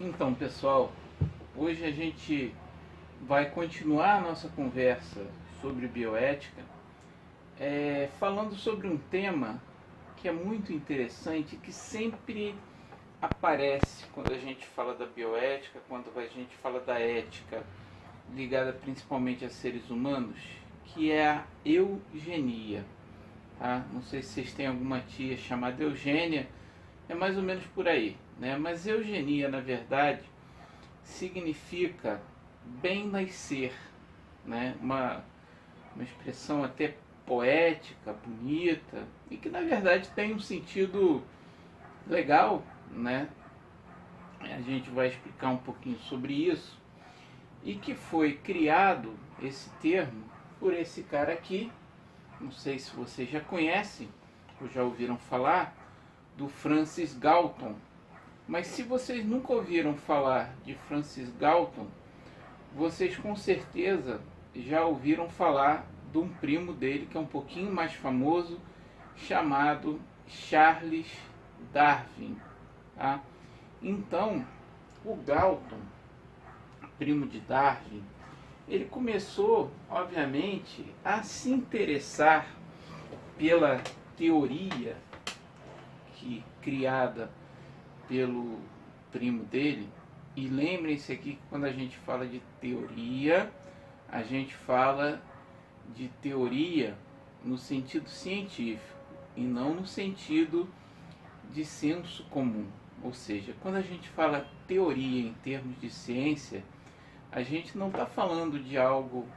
Então, pessoal, hoje a gente vai continuar a nossa conversa sobre bioética, falando sobre um tema que é muito interessante, que sempre aparece quando a gente fala da bioética, quando a gente fala da ética, ligada principalmente a seres humanos, que é a eugenia. Tá? Não sei se vocês têm alguma tia chamada Eugênia, é mais ou menos por aí, né? Mas eugenia, na verdade, significa bem nascer, né? Uma expressão até poética, bonita, e que na verdade tem um sentido legal, né? A gente vai explicar um pouquinho sobre isso, e que foi criado esse termo por esse cara aqui, não sei se vocês já conhecem ou já ouviram falar, do Francis Galton. Mas se vocês nunca ouviram falar de Francis Galton, vocês com certeza já ouviram falar de um primo dele que é um pouquinho mais famoso, chamado Charles Darwin. Tá? Então, o Galton, primo de Darwin, ele começou, obviamente, a se interessar pela teoria criada pelo primo dele. E lembrem-se aqui que quando a gente fala de teoria, a gente fala de teoria no sentido científico e não no sentido de senso comum. Ou seja, quando a gente fala teoria em termos de ciência, a gente não está falando de algo,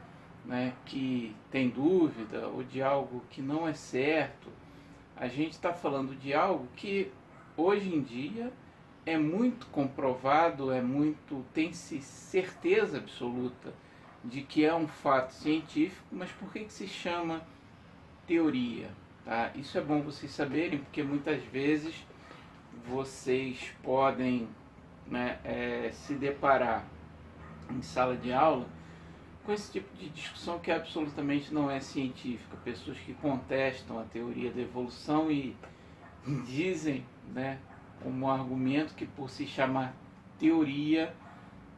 né, que tem dúvida ou de algo que não é certo. A gente está falando de algo que hoje em dia é muito comprovado, tem-se certeza absoluta de que é um fato científico, mas por que se chama teoria? Tá? Isso é bom vocês saberem, porque muitas vezes vocês podem, né, se deparar em sala de aula com esse tipo de discussão que absolutamente não é científica. Pessoas que contestam a teoria da evolução e dizem, né, como argumento que por se chamar teoria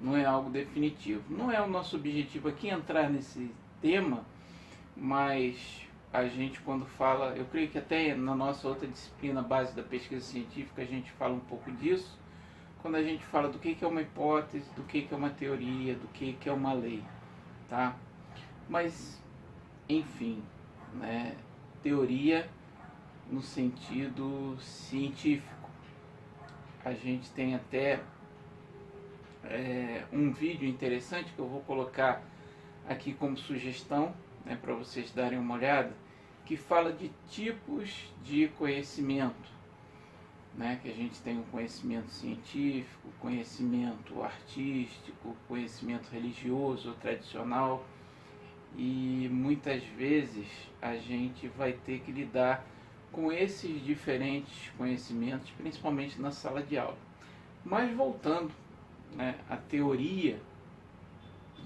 não é algo definitivo. Não é o nosso objetivo aqui entrar nesse tema, mas a gente quando fala, eu creio que até na nossa outra disciplina base da pesquisa científica a gente fala um pouco disso, quando a gente fala do que é uma hipótese, do que é uma teoria, do que é uma lei, tá? Mas, enfim, né, teoria no sentido científico. A gente tem até um vídeo interessante que eu vou colocar aqui como sugestão, né, para vocês darem uma olhada, que fala de tipos de conhecimento, né, que a gente tem o conhecimento científico, conhecimento artístico, conhecimento religioso ou tradicional, e muitas vezes a gente vai ter que lidar com esses diferentes conhecimentos, principalmente na sala de aula. Mas voltando, né, à teoria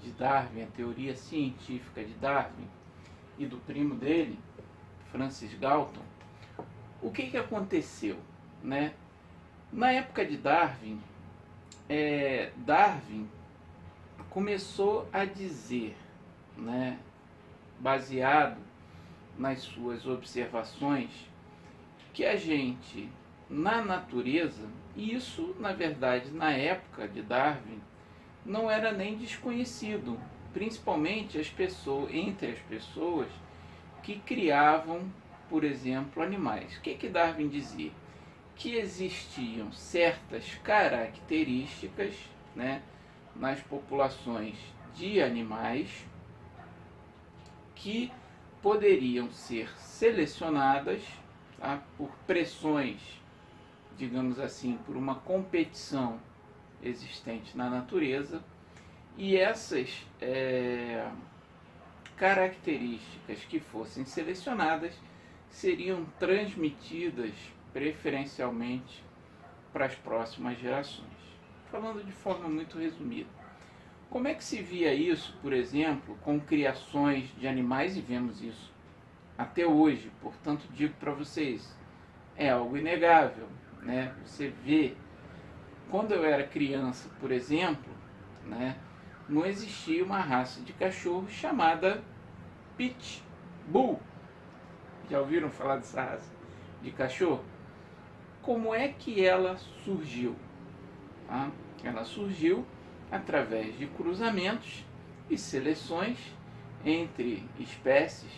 de Darwin, a teoria científica de Darwin e do primo dele, Francis Galton, o que aconteceu? Né? Na época de Darwin, Darwin começou a dizer, né, baseado nas suas observações, que a gente, na natureza, e isso na verdade na época de Darwin, não era nem desconhecido, principalmente entre as pessoas que criavam, por exemplo, animais. O que Darwin dizia? Que existiam certas características, né, nas populações de animais que poderiam ser selecionadas, tá, por pressões, digamos assim, por uma competição existente na natureza, e essas características que fossem selecionadas seriam transmitidas preferencialmente para as próximas gerações. Falando de forma muito resumida. Como é que se via isso, por exemplo, com criações de animais, e vemos isso até hoje, portanto digo para vocês, é algo inegável, né? Você vê quando eu era criança, por exemplo, né, não existia uma raça de cachorro chamada Pitbull. Já ouviram falar dessa raça de cachorro? Como é que ela surgiu? Tá? Ela surgiu através de cruzamentos e seleções entre espécies,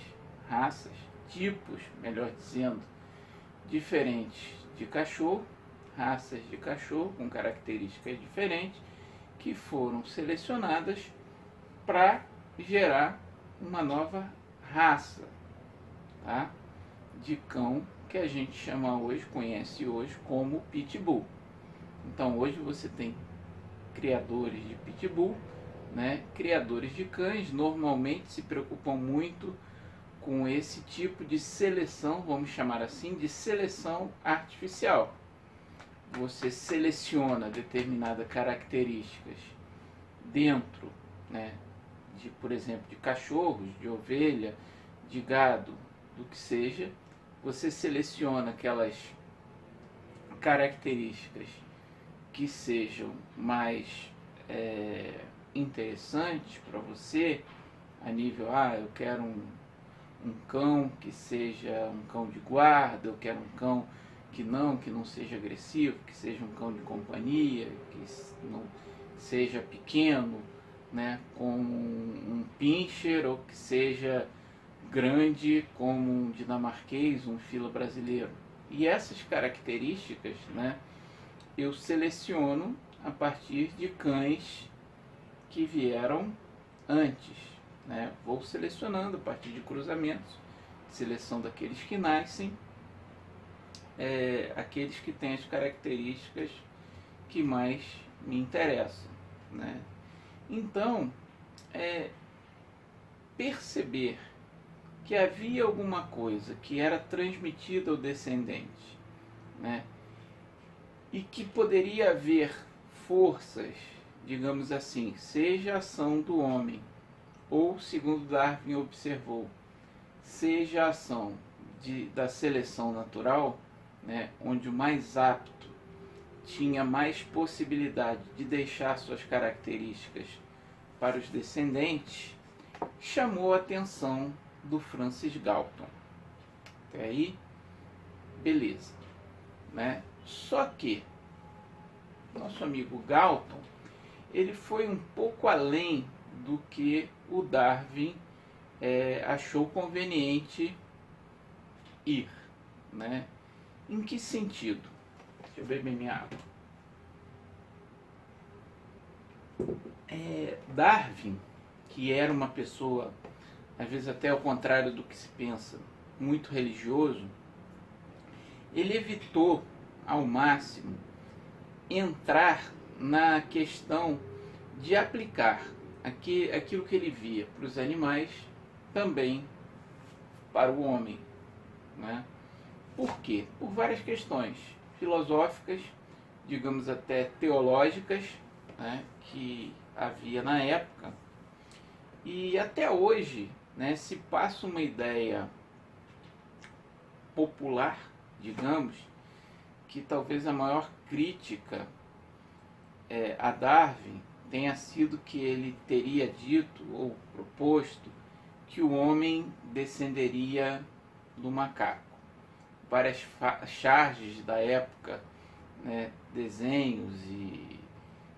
raças, tipos, melhor dizendo, diferentes de cachorro, raças de cachorro com características diferentes, que foram selecionadas para gerar uma nova raça, tá? De cão que a gente chama hoje, conhece hoje como Pitbull. Então hoje você tem criadores de Pitbull, né? Criadores de cães normalmente se preocupam muito com esse tipo de seleção, vamos chamar assim, de seleção artificial. Você seleciona determinadas características dentro, né, de, por exemplo, de cachorros, de ovelha, de gado, do que seja, você seleciona aquelas características que sejam mais interessantes para você, a nível, eu quero um cão que seja um cão de guarda, eu quero um cão que não seja agressivo, que seja um cão de companhia, que não seja pequeno, né, como um pincher, ou que seja grande como um dinamarquês, um fila brasileiro. E essas características, né, eu seleciono a partir de cães que vieram antes, né? Vou selecionando a partir de cruzamentos, seleção daqueles que nascem, aqueles que têm as características que mais me interessam, né? Então, perceber que havia alguma coisa que era transmitida ao descendente, né? E que poderia haver forças, digamos assim, seja a ação do homem, ou, segundo Darwin observou, seja a ação da seleção natural, né, onde o mais apto tinha mais possibilidade de deixar suas características para os descendentes, chamou a atenção do Francis Galton. Até aí, beleza, né? Só que nosso amigo Galton, ele foi um pouco além do que o Darwin achou conveniente ir, né? Em que sentido? Deixa eu beber minha água. Darwin, que era uma pessoa, às vezes até ao contrário do que se pensa, muito religioso, ele evitou ao máximo entrar na questão de aplicar aquilo que ele via para os animais também para o homem, né? Por quê? Por várias questões filosóficas, digamos até teológicas, né, que havia na época. E até hoje, né, se passa uma ideia popular, digamos, que talvez a maior crítica a Darwin tenha sido que ele teria dito ou proposto que o homem descenderia do macaco. Várias charges da época, né, desenhos e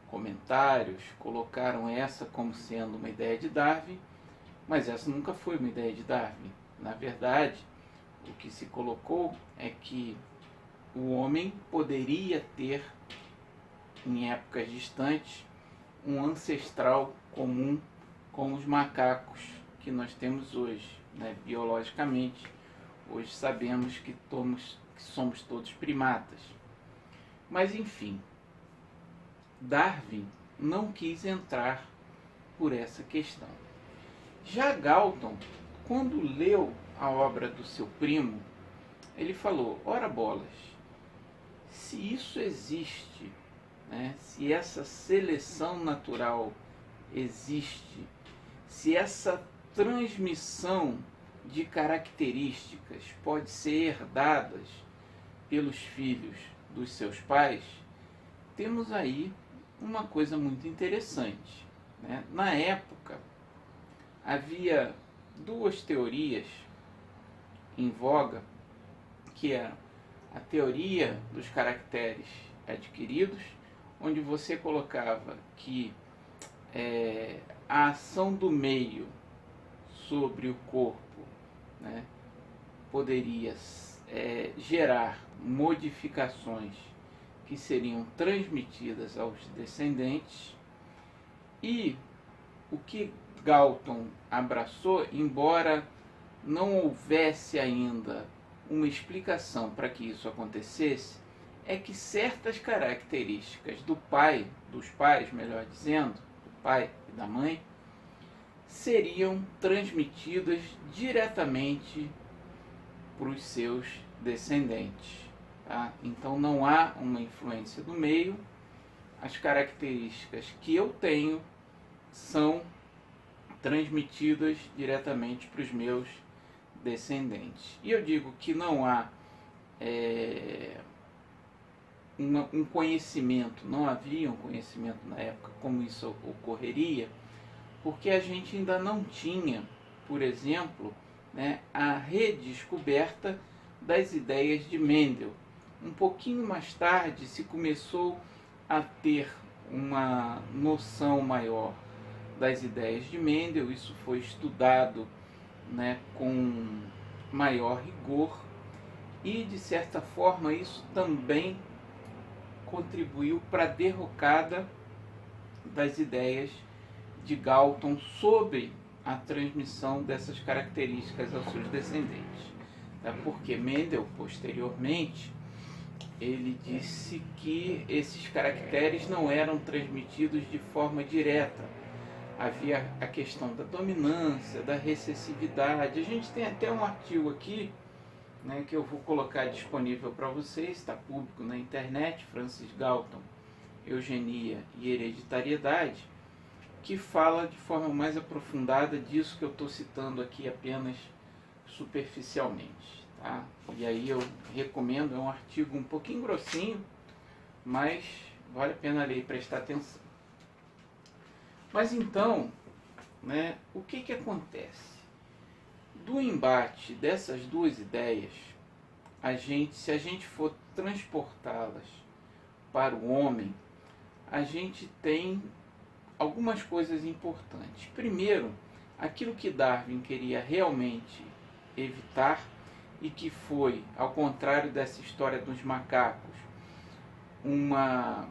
comentários colocaram essa como sendo uma ideia de Darwin, mas essa nunca foi uma ideia de Darwin. Na verdade, o que se colocou é que o homem poderia ter, em épocas distantes, um ancestral comum com os macacos que nós temos hoje, né? Biologicamente. Hoje sabemos que somos todos primatas. Mas, enfim, Darwin não quis entrar por essa questão. Já Galton, quando leu a obra do seu primo, ele falou, ora bolas, se isso existe, né, se essa seleção natural existe, se essa transmissão de características pode ser herdadas pelos filhos dos seus pais, temos aí uma coisa muito interessante, né? Na época, havia duas teorias em voga, que eram a teoria dos caracteres adquiridos, onde você colocava que a ação do meio sobre o corpo, né, poderia gerar modificações que seriam transmitidas aos descendentes, e o que Galton abraçou, embora não houvesse ainda uma explicação para que isso acontecesse, é que certas características do pai, dos pais, melhor dizendo, do pai e da mãe, seriam transmitidas diretamente para os seus descendentes. Tá? Então não há uma influência do meio, as características que eu tenho são transmitidas diretamente para os meus descendentes. E eu digo que não há um conhecimento, não havia um conhecimento na época como isso ocorreria, porque a gente ainda não tinha, por exemplo, né, a redescoberta das ideias de Mendel. Um pouquinho mais tarde se começou a ter uma noção maior das ideias de Mendel, isso foi estudado, né, com maior rigor, e de certa forma isso também contribuiu para a derrocada das ideias de Galton sobre a transmissão dessas características aos seus descendentes. Porque Mendel, posteriormente, ele disse que esses caracteres não eram transmitidos de forma direta. Havia a questão da dominância, da recessividade. A gente tem até um artigo aqui, né, que eu vou colocar disponível para vocês, está público na internet, Francis Galton, Eugenia e Hereditariedade, que fala de forma mais aprofundada disso que eu estou citando aqui apenas superficialmente. Tá? E aí eu recomendo, é um artigo um pouquinho grossinho, mas vale a pena ler e prestar atenção. Mas então, né, o que acontece? Do embate dessas duas ideias, se a gente for transportá-las para o homem, a gente tem algumas coisas importantes. Primeiro, aquilo que Darwin queria realmente evitar, e que foi, ao contrário dessa história dos macacos, uma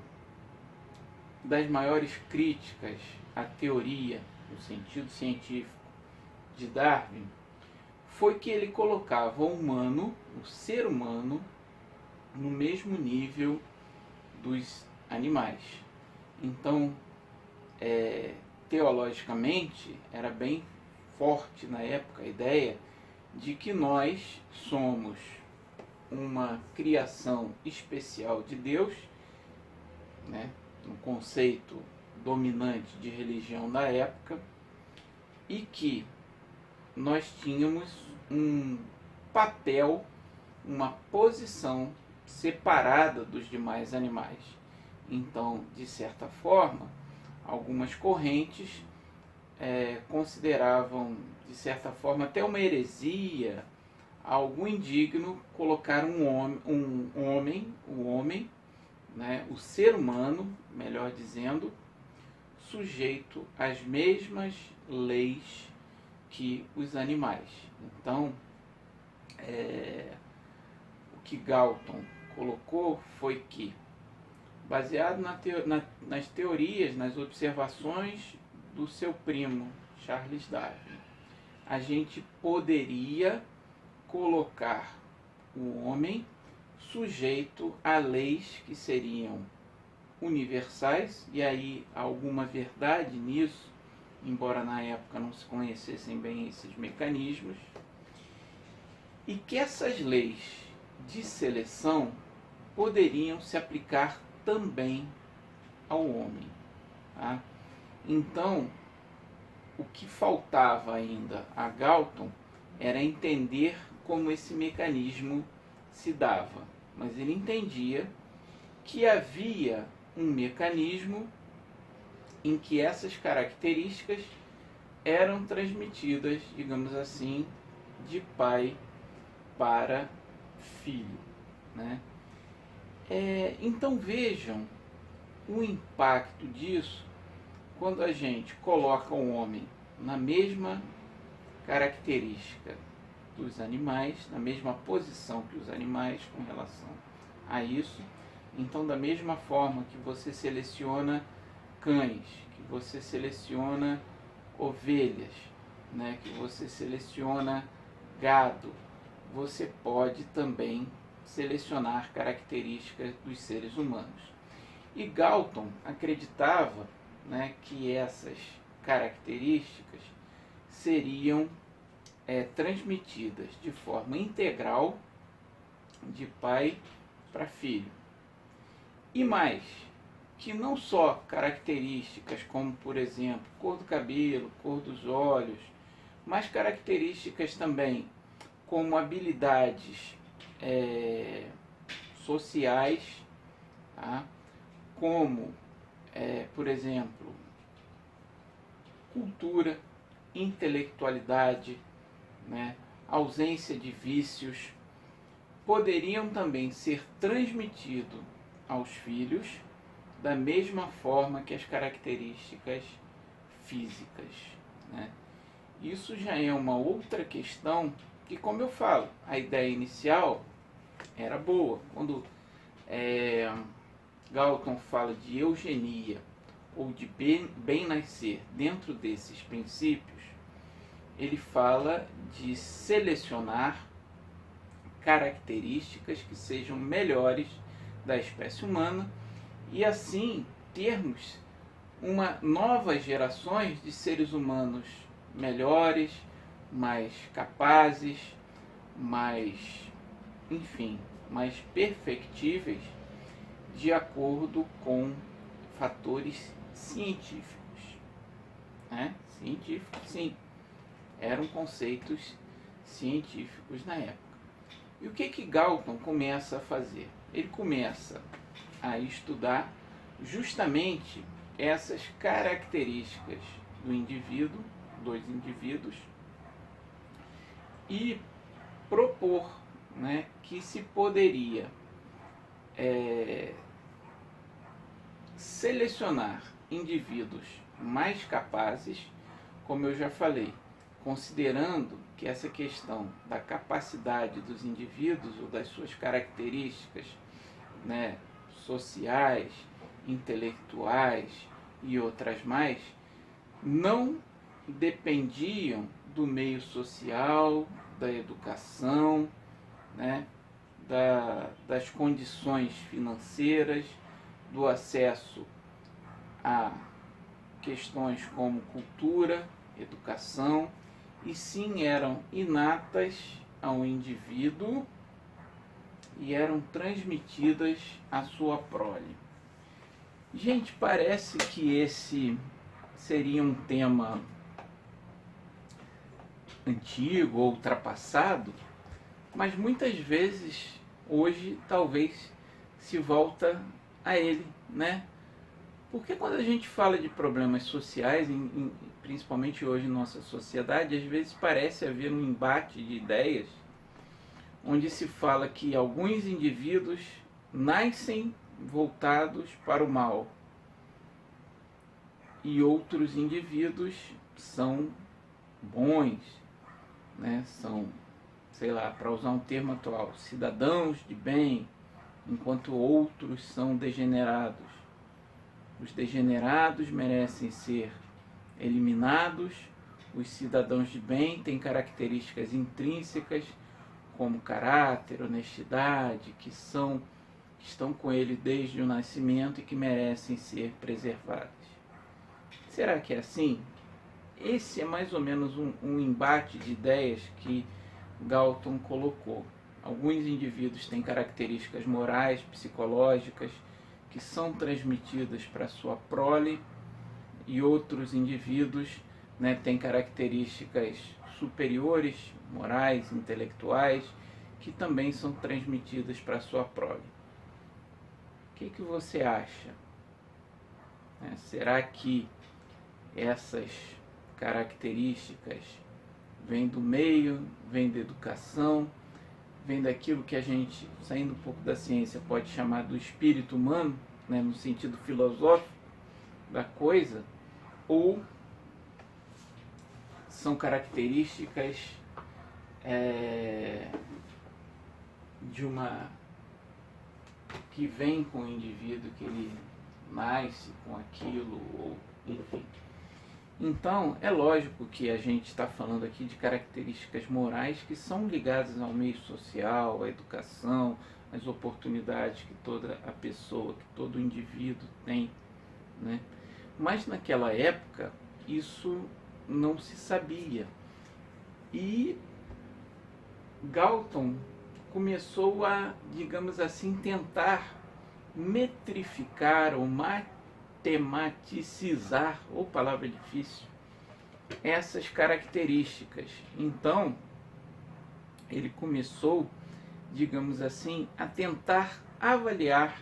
das maiores críticas à teoria, no sentido científico, de Darwin, foi que ele colocava o humano, o ser humano, no mesmo nível dos animais. Então, teologicamente, era bem forte na época a ideia de que nós somos uma criação especial de Deus, né, no conceito dominante de religião da época, e que nós tínhamos um papel, uma posição separada dos demais animais. Então, de certa forma, algumas correntes consideravam, de certa forma, até uma heresia, algo indigno, colocar um homem, né, o ser humano, melhor dizendo, sujeito às mesmas leis que os animais. Então, o que Galton colocou foi que, baseado nas teorias, nas observações do seu primo Charles Darwin, a gente poderia colocar o homem sujeito a leis que seriam universais, e aí há alguma verdade nisso, embora na época não se conhecessem bem esses mecanismos, e que essas leis de seleção poderiam se aplicar também ao homem. Tá? Então, o que faltava ainda a Galton era entender como esse mecanismo se dava, mas ele entendia que havia um mecanismo em que essas características eram transmitidas, digamos assim, de pai para filho, né? Então vejam o impacto disso quando a gente coloca o homem na mesma característica dos animais, na mesma posição que os animais com relação a isso. Então, da mesma forma que você seleciona cães, que você seleciona ovelhas, né, que você seleciona gado, você pode também selecionar características dos seres humanos. E Galton acreditava, né, que essas características seriam transmitidas de forma integral de pai para filho. E mais, que não só características como, por exemplo, cor do cabelo, cor dos olhos, mas características também como habilidades sociais, tá? Como, por exemplo, cultura, intelectualidade, né, ausência de vícios, poderiam também ser transmitidos aos filhos da mesma forma que as características físicas, né? Isso já é uma outra questão que, como eu falo, a ideia inicial era boa. Quando Galton fala de eugenia ou de bem-nascer dentro desses princípios, ele fala de selecionar características que sejam melhores da espécie humana e assim termos novas gerações de seres humanos melhores, mais capazes, mais perfectíveis de acordo com fatores científicos, né? Científicos, sim, eram conceitos científicos na época. E o que Galton começa a fazer? Ele começa a estudar justamente essas características dos indivíduos, e propor, né, que se poderia selecionar indivíduos mais capazes, como eu já falei, considerando que essa questão da capacidade dos indivíduos ou das suas características, né, sociais, intelectuais e outras mais, não dependiam do meio social, da educação, né, das condições financeiras, do acesso a questões como cultura, educação, e sim eram inatas ao indivíduo e eram transmitidas à sua prole. Gente, parece que esse seria um tema antigo ou ultrapassado, mas muitas vezes hoje talvez se volta a ele, né? Porque quando a gente fala de problemas sociais, principalmente hoje em nossa sociedade, às vezes parece haver um embate de ideias, onde se fala que alguns indivíduos nascem voltados para o mal e outros indivíduos são bons, né? São, sei lá, para usar um termo atual, cidadãos de bem, enquanto outros são degenerados. Os degenerados merecem ser eliminados, os cidadãos de bem têm características intrínsecas como caráter, honestidade, que estão com ele desde o nascimento e que merecem ser preservadas. Será que é assim? Esse é mais ou menos um embate de ideias que Galton colocou. Alguns indivíduos têm características morais, psicológicas, que são transmitidas para a sua prole, e outros indivíduos, né, têm características superiores, morais, intelectuais, que também são transmitidas para a sua prole. O que você acha? né? Será que essas características vêm do meio, vêm da educação, vêm daquilo que a gente, saindo um pouco da ciência, pode chamar do espírito humano, né, no sentido filosófico da coisa, ou são características de uma que vem com o indivíduo, que ele nasce com aquilo, ou enfim. Então, é lógico que a gente está falando aqui de características morais que são ligadas ao meio social, à educação, às oportunidades que toda a pessoa, que todo indivíduo tem, né? Mas naquela época, isso não se sabia. E Galton começou a, digamos assim, tentar metrificar ou matematicizar, ou palavra difícil, essas características. Então, ele começou, digamos assim, a tentar avaliar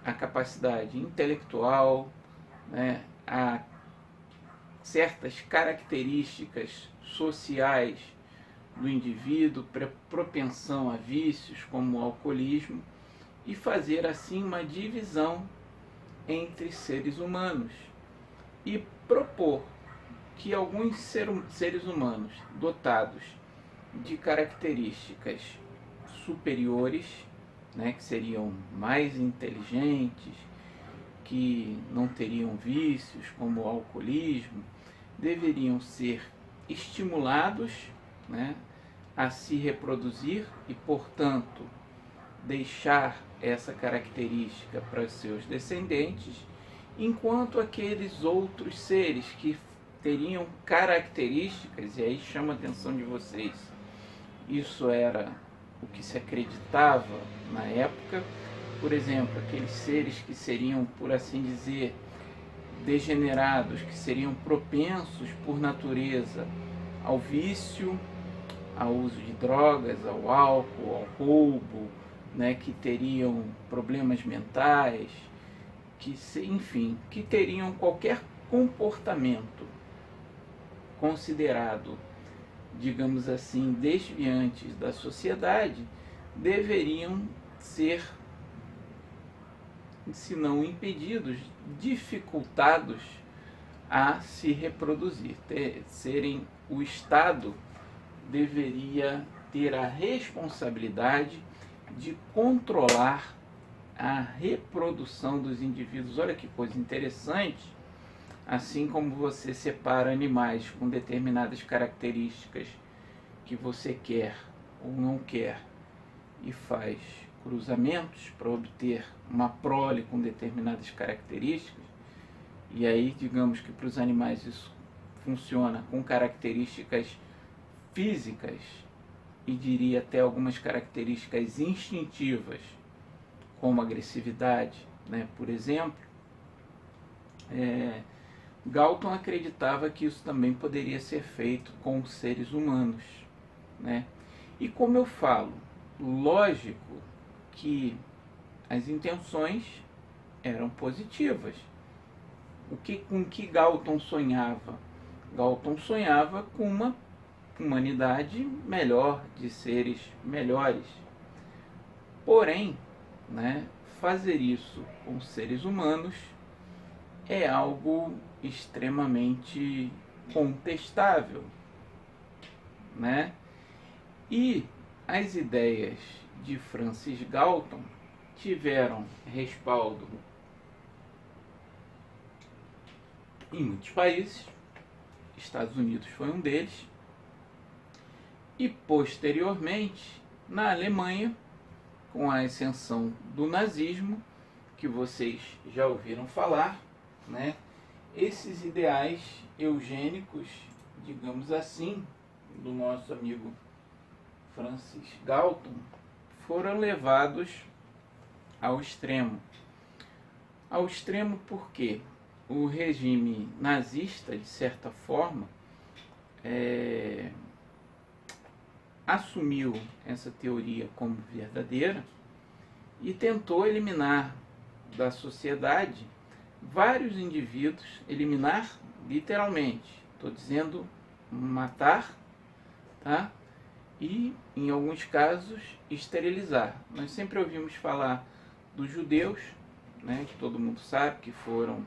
a capacidade intelectual, né, a certas características sociais do indivíduo, propensão a vícios como o alcoolismo, e fazer assim uma divisão entre seres humanos e propor que alguns seres humanos dotados de características superiores, né, que seriam mais inteligentes, que não teriam vícios como o alcoolismo, deveriam ser estimulados, né, a se reproduzir e, portanto, deixar essa característica para os seus descendentes, enquanto aqueles outros seres que teriam características, e aí chama a atenção de vocês, isso era o que se acreditava na época, por exemplo, aqueles seres que seriam, por assim dizer, degenerados, que seriam propensos por natureza ao vício, ao uso de drogas, ao álcool, ao roubo, né, que teriam problemas mentais, que, enfim, que teriam qualquer comportamento considerado, digamos assim, desviantes da sociedade, deveriam ser, se não impedidos, dificultados a se reproduzir. O Estado deveria ter a responsabilidade de controlar a reprodução dos indivíduos. Olha que coisa interessante. Assim como você separa animais com determinadas características que você quer ou não quer e faz cruzamentos para obter uma prole com determinadas características, e aí digamos que para os animais isso funciona com características físicas e diria até algumas características instintivas, como agressividade, né, por exemplo, Galton acreditava que isso também poderia ser feito com os seres humanos, né? E como eu falo, lógico que as intenções eram positivas. Com que Galton sonhava? Galton sonhava com uma humanidade melhor, de seres melhores. Porém, né, fazer isso com seres humanos é algo extremamente contestável, né? E as ideias de Francis Galton tiveram respaldo em muitos países, Estados Unidos foi um deles, e posteriormente na Alemanha, com a ascensão do nazismo, que vocês já ouviram falar, né? Esses ideais eugênicos, digamos assim, do nosso amigo Francis Galton, foram levados ao extremo. Ao extremo porque o regime nazista, de certa forma, assumiu essa teoria como verdadeira e tentou eliminar da sociedade vários indivíduos, eliminar literalmente, estou dizendo matar, tá? E, em alguns casos, esterilizar. Nós sempre ouvimos falar dos judeus, né, que todo mundo sabe que foram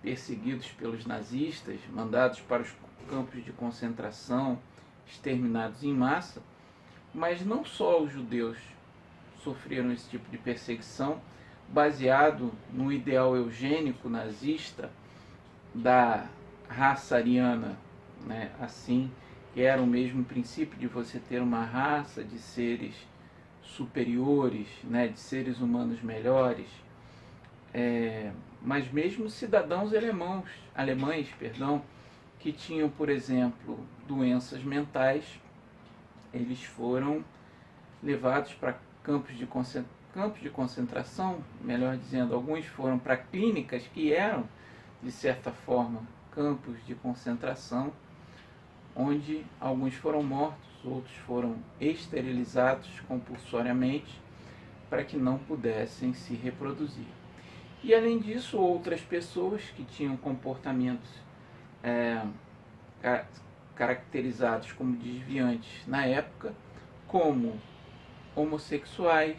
perseguidos pelos nazistas, mandados para os campos de concentração, exterminados em massa, mas não só os judeus sofreram esse tipo de perseguição, baseado no ideal eugênico nazista da raça ariana, né? Assim, que era o mesmo princípio de você ter uma raça de seres superiores, né? De seres humanos melhores, mas mesmo cidadãos alemães, que tinham, por exemplo, doenças mentais, eles foram levados para campos de concentração, melhor dizendo, alguns foram para clínicas que eram, de certa forma, campos de concentração, onde alguns foram mortos, outros foram esterilizados compulsoriamente para que não pudessem se reproduzir. E além disso, outras pessoas que tinham comportamentos caracterizados como desviantes na época, como homossexuais,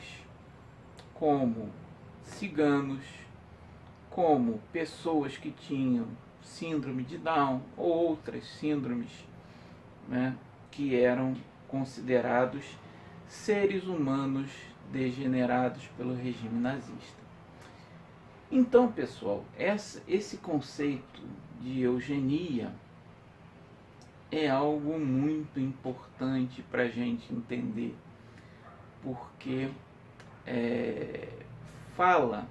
como ciganos, como pessoas que tinham síndrome de Down ou outras síndromes, né, que eram considerados seres humanos degenerados pelo regime nazista. Então, pessoal, esse conceito de eugenia é algo muito importante para a gente entender, porque fala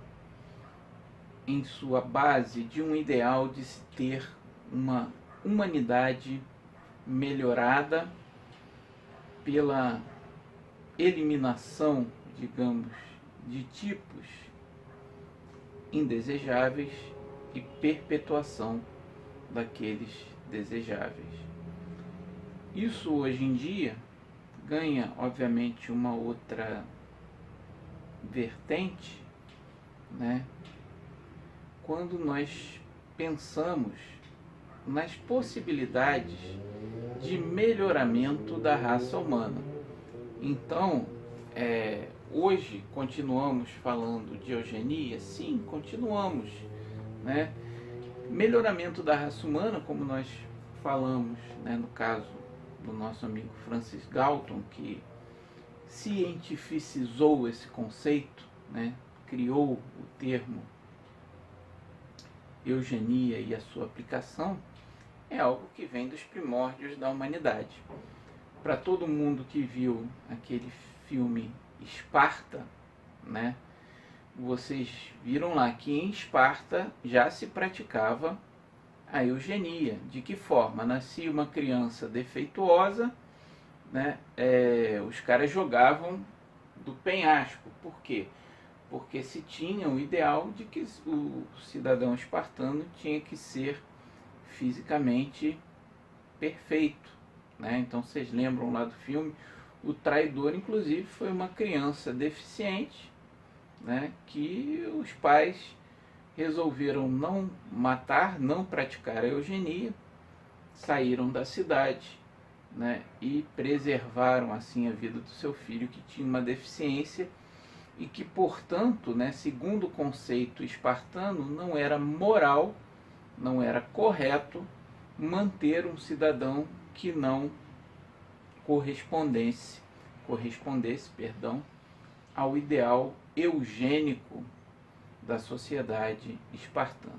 em sua base de um ideal de se ter uma humanidade melhorada pela eliminação, digamos, de tipos indesejáveis e perpetuação daqueles desejáveis. Isso hoje em dia ganha, obviamente, uma outra vertente, né? Quando nós pensamos nas possibilidades de melhoramento da raça humana. Então, hoje continuamos falando de eugenia? Sim, continuamos, né? Melhoramento da raça humana, como nós falamos, né, no caso do nosso amigo Francis Galton, que cientificizou esse conceito, né, criou o termo eugenia e a sua aplicação, é algo que vem dos primórdios da humanidade. Para todo mundo que viu aquele filme Esparta, né, vocês viram lá que em Esparta já se praticava a eugenia. De que forma? Nascia uma criança defeituosa, né, os caras jogavam do penhasco. Por quê? Porque se tinha o ideal de que o cidadão espartano tinha que ser fisicamente perfeito, né? Então vocês lembram lá do filme, o traidor inclusive foi uma criança deficiente, né, que os pais resolveram não matar, não praticar a eugenia, saíram da cidade, né, e preservaram assim a vida do seu filho que tinha uma deficiência e que, portanto, né, segundo o conceito espartano, não era moral, não era correto manter um cidadão que não correspondesse, ao ideal eugênico da sociedade espartana.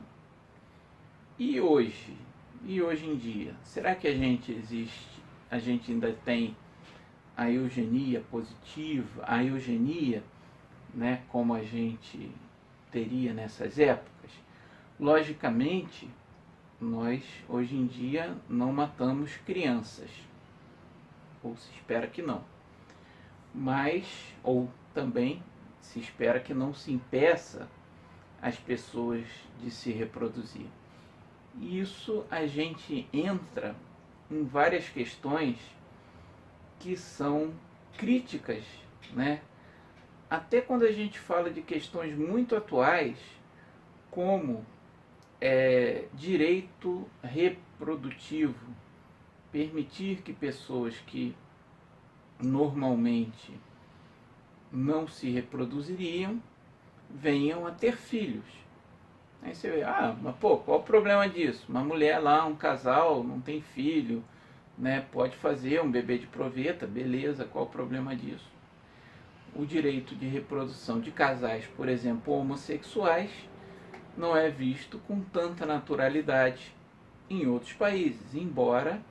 E hoje em dia, será que a gente ainda tem a eugenia positiva, a eugenia, né, como a gente teria nessas épocas? Logicamente, nós hoje em dia não matamos crianças, ou se espera que não, mas, ou também se espera que não se impeça as pessoas de se reproduzir. E isso a gente entra em várias questões que são críticas, né, até quando a gente fala de questões muito atuais, como direito reprodutivo, permitir que pessoas que normalmente não se reproduziriam venham a ter filhos. Aí você vê, mas pô, qual o problema disso? Uma mulher lá, um casal, não tem filho, né? Pode fazer um bebê de proveta, beleza, qual o problema disso? O direito de reprodução de casais, por exemplo, homossexuais, não é visto com tanta naturalidade em outros países, embora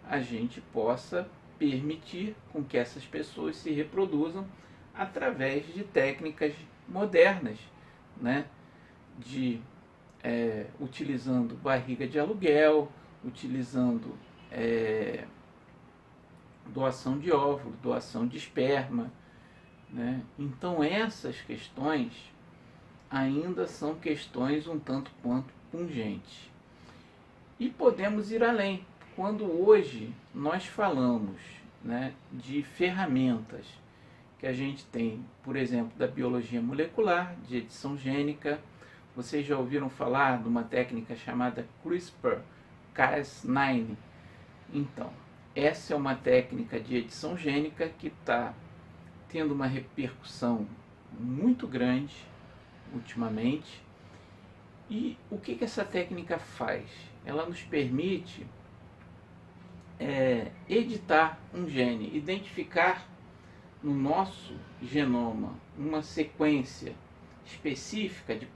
a gente possa permitir com que essas pessoas se reproduzam através de técnicas modernas, né? Utilizando barriga de aluguel, utilizando doação de óvulo, doação de esperma, né? Então essas questões ainda são questões um tanto quanto pungentes. E podemos ir além. Quando hoje nós falamos, né, de ferramentas que a gente tem, por exemplo, da biologia molecular, de edição gênica, vocês já ouviram falar de uma técnica chamada CRISPR-Cas9? Então, essa é uma técnica de edição gênica que está tendo uma repercussão muito grande ultimamente. E o que essa técnica faz? Ela nos permite editar um gene, identificar no nosso genoma uma sequência específica de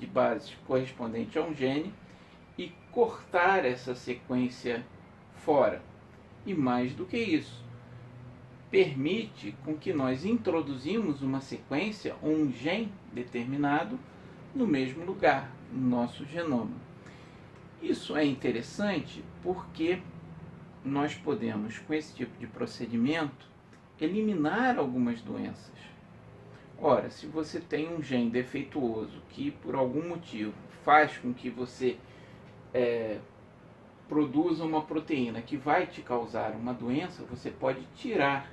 bases correspondente a um gene e cortar essa sequência fora. E mais do que isso, permite com que nós introduzimos uma sequência ou um gene determinado no mesmo lugar, no nosso genoma. Isso é interessante porque nós podemos, com esse tipo de procedimento, eliminar algumas doenças. Ora, se você tem um gene defeituoso que por algum motivo faz com que você produza uma proteína que vai te causar uma doença, você pode tirar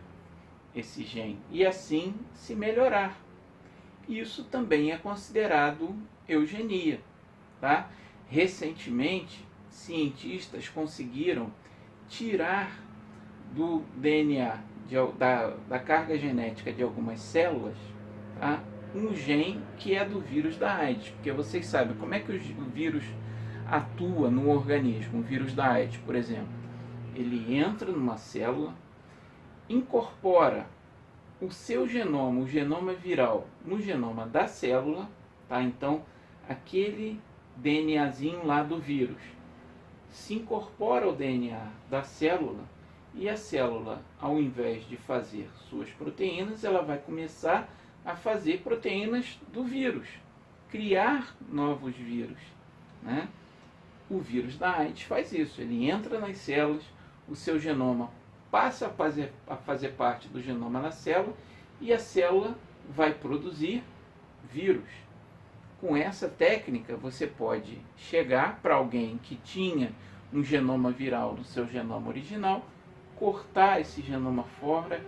esse gene e assim se melhorar. Isso também é considerado eugenia, tá? Recentemente, cientistas conseguiram tirar do DNA, da carga genética de algumas células, tá, um gene que é do vírus da AIDS. Porque vocês sabem como é que o vírus atua no organismo, o vírus da AIDS, por exemplo. Ele entra numa célula, incorpora o seu genoma, o genoma viral, no genoma da célula, tá? Então, aquele DNAzinho lá do vírus se incorpora ao DNA da célula e a célula, ao invés de fazer suas proteínas, ela vai começar a fazer proteínas do vírus, criar novos vírus, né? O vírus da AIDS faz isso, ele entra nas células, o seu genoma passa a fazer parte do genoma da célula e a célula vai produzir vírus. Com essa técnica você pode chegar para alguém que tinha um genoma viral no seu genoma original, cortar esse genoma fora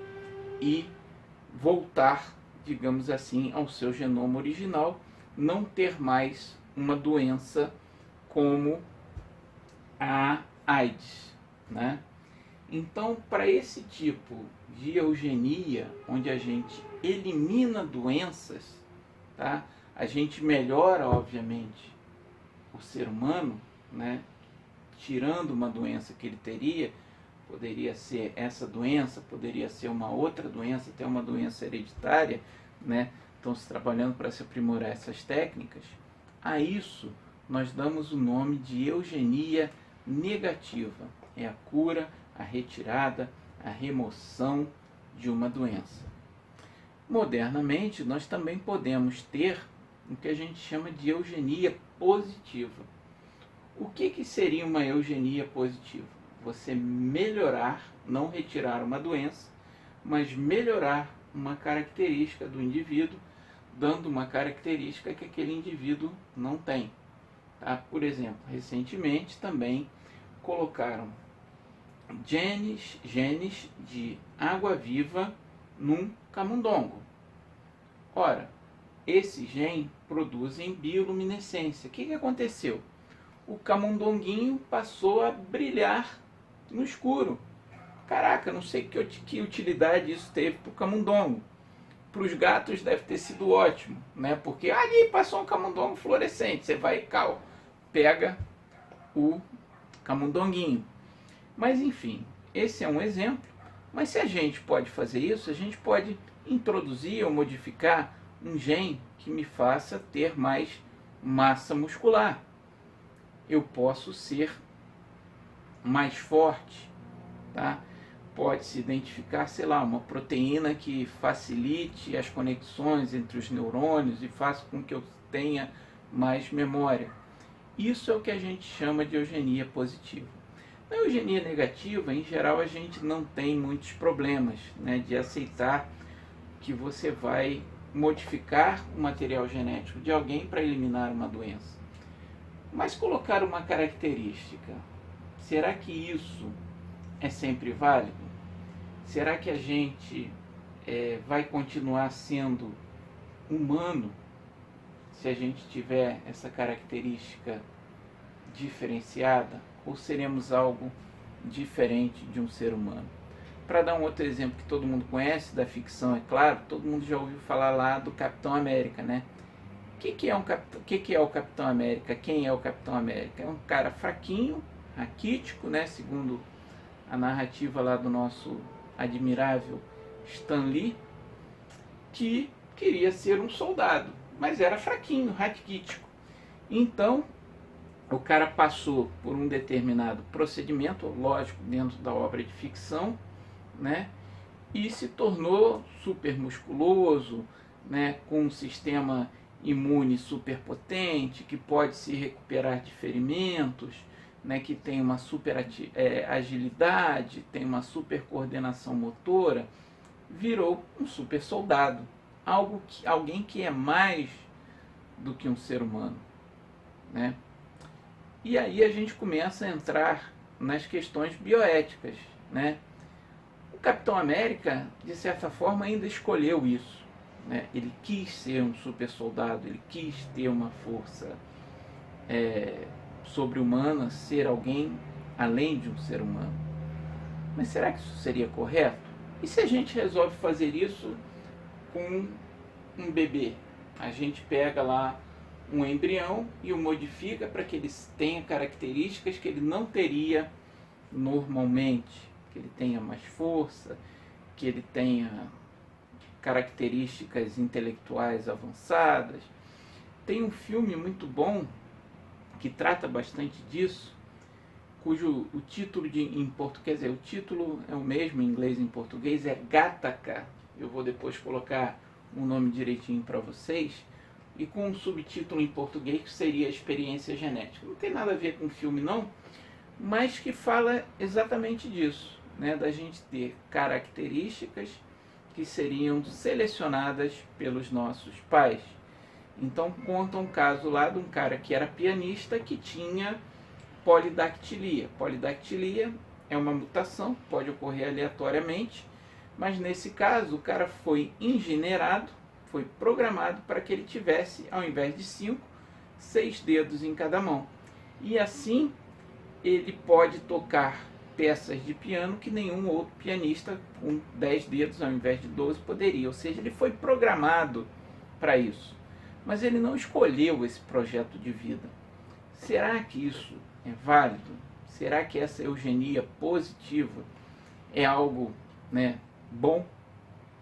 e voltar, digamos assim, ao seu genoma original, não ter mais uma doença como a AIDS, né? Então, para esse tipo de eugenia, onde a gente elimina doenças, tá? A gente melhora, obviamente, o ser humano, né? Tirando uma doença que ele teria, poderia ser essa doença, poderia ser uma outra doença, até uma doença hereditária, né? Estão se trabalhando para se aprimorar essas técnicas. A isso nós damos o nome de eugenia negativa. É a cura, a retirada, a remoção de uma doença. Modernamente, nós também podemos ter o que a gente chama de eugenia positiva. O que seria uma eugenia positiva? Você melhorar, não retirar uma doença, mas melhorar uma característica do indivíduo, dando uma característica que aquele indivíduo não tem. Tá? Por exemplo, recentemente também colocaram genes de água-viva num camundongo. Ora, esse gene produz em bioluminescência. O que aconteceu? O camundonguinho passou a brilhar no escuro. Caraca, não sei que utilidade isso teve para o camundongo. Para os gatos deve ter sido ótimo, né? Porque ali passou um camundongo fluorescente, você vai e pega o camundonguinho. Mas enfim, esse é um exemplo. Mas se a gente pode fazer isso, a gente pode introduzir ou modificar um gene que me faça ter mais massa muscular. Eu posso ser mais forte, tá? Pode-se identificar, sei lá, uma proteína que facilite as conexões entre os neurônios e faça com que eu tenha mais memória. Isso é o que a gente chama de eugenia positiva. Na eugenia negativa, em geral, a gente não tem muitos problemas, né, de aceitar que você vai modificar o material genético de alguém para eliminar uma doença. Mas colocar uma característica, será que isso é sempre válido? Será que a gente vai continuar sendo humano se a gente tiver essa característica diferenciada? Ou seremos algo diferente de um ser humano? Para dar um outro exemplo que todo mundo conhece, da ficção, é claro, todo mundo já ouviu falar lá do Capitão América, né? O que é o Capitão América? Quem é o Capitão América? É um cara fraquinho, raquítico, né? Segundo a narrativa lá do nosso admirável Stan Lee, que queria ser um soldado, mas era fraquinho, raquítico. Então, o cara passou por um determinado procedimento, lógico, dentro da obra de ficção, né? E se tornou super musculoso, né? Com um sistema imune super potente, que pode se recuperar de ferimentos, né? Que tem uma super agilidade, tem uma super coordenação motora, virou um super soldado, alguém que é mais do que um ser humano, né? E aí a gente começa a entrar nas questões bioéticas, né? O Capitão América, de certa forma, ainda escolheu isso, né? Ele quis ser um super soldado, ele quis ter uma força sobre-humana, ser alguém além de um ser humano. Mas será que isso seria correto? E se a gente resolve fazer isso com um bebê? A gente pega lá um embrião e o modifica para que ele tenha características que ele não teria normalmente, que ele tenha mais força, que ele tenha características intelectuais avançadas. Tem um filme muito bom que trata bastante disso, cujo o título em português, o título é o mesmo em inglês e em português, é Gattaca. Eu vou depois colocar um nome direitinho para vocês, e com um subtítulo em português que seria Experiência Genética. Não tem nada a ver com o filme não, mas que fala exatamente disso, né? Da gente ter características que seriam selecionadas pelos nossos pais. Então conta um caso lá de um cara que era pianista que tinha polidactilia. Polidactilia é uma mutação, pode ocorrer aleatoriamente, mas nesse caso o cara foi engeneirado, foi programado para que ele tivesse, ao invés de 5, 6 dedos em cada mão. E assim ele pode tocar peças de piano que nenhum outro pianista com 10 dedos ao invés de 12 poderia. Ou seja, ele foi programado para isso. Mas ele não escolheu esse projeto de vida. Será que isso é válido? Será que essa eugenia positiva é algo, né, bom?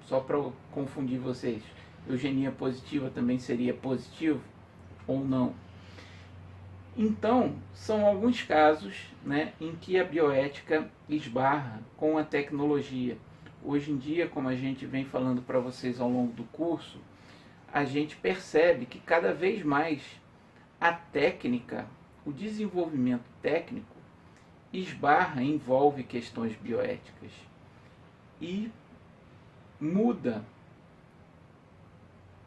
Só para confundir vocês, eugenia positiva também seria positivo ou não? Então, são alguns casos, né, em que a bioética esbarra com a tecnologia. Hoje em dia, como a gente vem falando para vocês ao longo do curso, a gente percebe que cada vez mais a técnica, o desenvolvimento técnico, envolve questões bioéticas e muda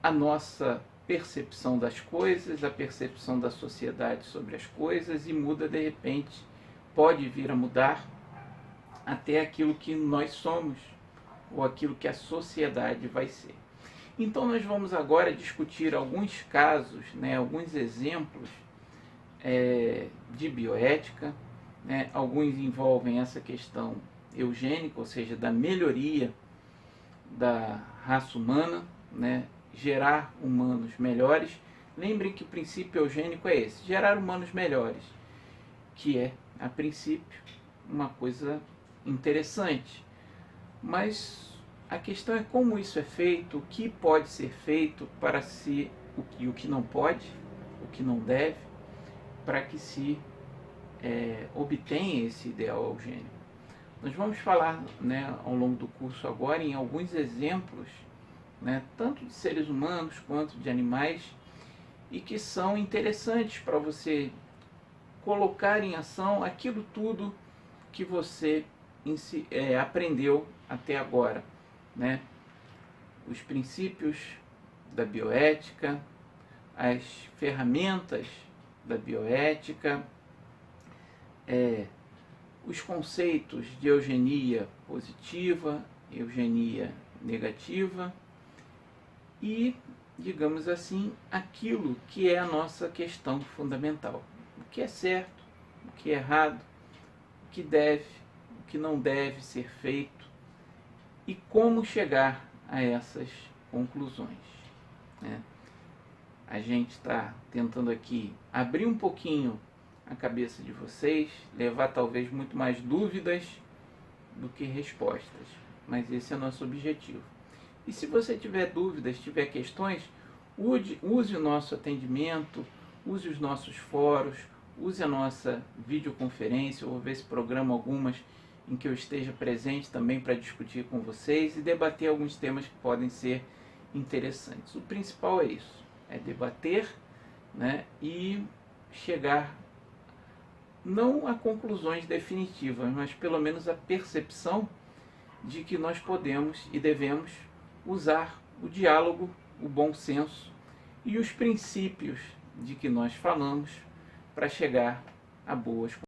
a nossa percepção das coisas, a percepção da sociedade sobre as coisas, e muda de repente, pode vir a mudar até aquilo que nós somos ou aquilo que a sociedade vai ser. Então nós vamos agora discutir alguns casos, né, alguns exemplos de bioética, né, alguns envolvem essa questão eugênica, ou seja, da melhoria da raça humana, né, gerar humanos melhores. Lembrem que o princípio eugênico é esse, gerar humanos melhores, que é, a princípio, uma coisa interessante. Mas a questão é como isso é feito, o que pode ser feito para se, o que não pode, o que não deve, para que se obtenha esse ideal eugênico. Nós vamos falar, né, ao longo do curso agora em alguns exemplos, né, tanto de seres humanos quanto de animais, e que são interessantes para você colocar em ação aquilo tudo que você aprendeu até agora, né? Os princípios da bioética, as ferramentas da bioética, os conceitos de eugenia positiva, eugenia negativa e, digamos assim, aquilo que é a nossa questão fundamental. O que é certo, o que é errado, o que deve, o que não deve ser feito e como chegar a essas conclusões, né? A gente está tentando aqui abrir um pouquinho a cabeça de vocês, levar talvez muito mais dúvidas do que respostas, mas esse é o nosso objetivo. E se você tiver dúvidas, tiver questões, use o nosso atendimento, use os nossos fóruns, use a nossa videoconferência. Eu vou ver se programa algumas em que eu esteja presente também para discutir com vocês e debater alguns temas que podem ser interessantes. O principal é isso, é debater, né, e chegar não a conclusões definitivas, mas pelo menos a percepção de que nós podemos e devemos usar o diálogo, o bom senso e os princípios de que nós falamos para chegar a boas conclusões.